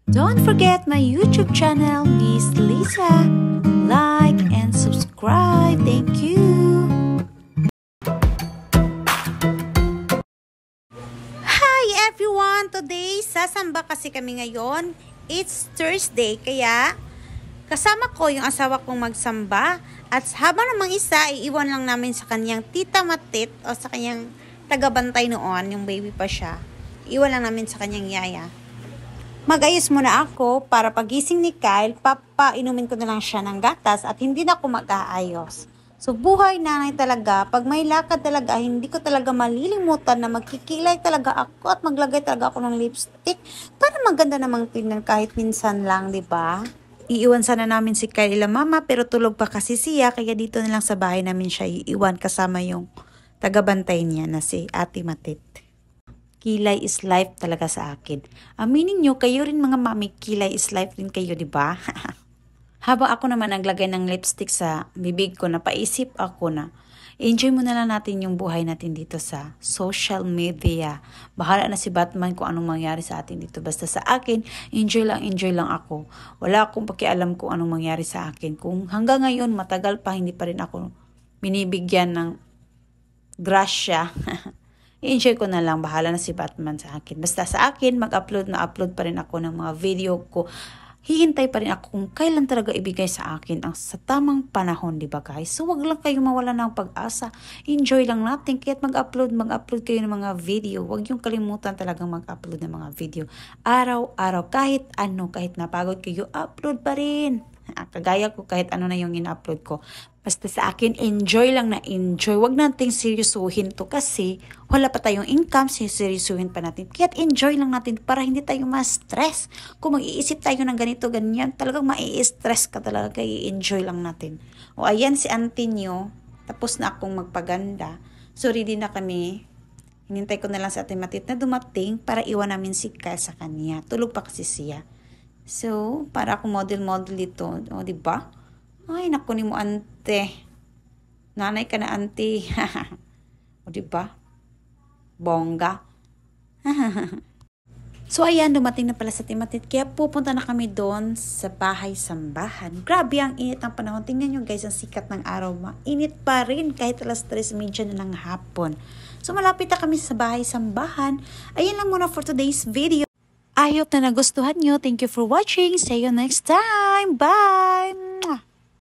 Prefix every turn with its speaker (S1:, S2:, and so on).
S1: Don't forget my YouTube channel, Miss Lisa. Like and subscribe. Thank you. Hi everyone! Today, sasamba kasi kami ngayon. It's Thursday, kaya kasama ko yung asawa kong magsamba. At habang namang isa, iiwan lang namin sa kanyang tita Matit o sa kanyang tagabantay noon, yung baby pa siya. Iiwan lang namin sa kanyang yaya. Mag-ayos muna ako para pagising ni Kyle, papainumin ko na lang siya ng gatas at hindi na ako mag-aayos. So buhay nanay talaga, pag may lakad talaga, hindi ko talaga malilimutan na magkikilay talaga ako at maglagay talaga ako ng lipstick para maganda namang tingnan kahit minsan lang, di ba? Iiwan sana namin si Kyle ila mama pero tulog pa kasi siya kaya dito na lang sa bahay namin siya iiwan kasama yung tagabantay niya na si Ate Matit. Kilay is life talaga sa akin. Aminin nyo, kayo rin mga mami, kilay is life rin kayo, di ba? Habang ako naman naglagay ng lipstick sa bibig ko, napaisip ako na enjoy muna lang natin yung buhay natin dito sa social media. Bahala na si Batman kung anong mangyari sa atin dito. Basta sa akin, enjoy lang ako. Wala akong pakialam kung anong mangyari sa akin. Kung hanggang ngayon, matagal pa, hindi pa rin ako binibigyan ng grasya. I-enjoy ko na lang, bahala na si Batman sa akin. Basta sa akin, mag-upload pa rin ako ng mga video ko. Hihintay pa rin ako kung kailan talaga ibigay sa akin ang sa tamang panahon, di ba guys? So wag lang kayo mawala ng pag-asa. Enjoy lang natin. Kaya't mag-upload kayo ng mga video. Wag yung kalimutan talagang mag-upload ng mga video. Araw-araw, kahit napagod kayo, upload pa rin. Kagaya ko, kahit ano na yung in-upload ko. Basta sa akin, enjoy lang na enjoy. Huwag nating seryosuhin to kasi wala pa tayong income, seryosuhin pa natin. Kaya enjoy lang natin para hindi tayo ma-stress. Kung mag-iisip tayo ng ganito, ganyan, talagang mai-stress ka talaga. Kaya enjoy lang natin. O ayan si auntie nyo. Tapos na akong magpaganda. So ready na kami. Hinintay ko na lang sa Ate Matit na dumating para iwan namin si Kyle sa kanya. Tulog pa kasi siya. So, para akong model dito. O, diba? Ay, naku ni mo, ante. Nanay ka na, ante. O, diba? Bongga. So, ayan, dumating na pala sa Ate Matit. Kaya pupunta na kami doon sa bahay-sambahan. Grabe ang init ng panahon. Tingnan nyo guys, ang sikat ng araw. Mainit pa rin kahit alas 3:30 na ng hapon. So, malapit na kami sa bahay-sambahan. Ayan lang muna for today's video. I hope na nagustuhan nyo. Thank you for watching. See you next time. Bye!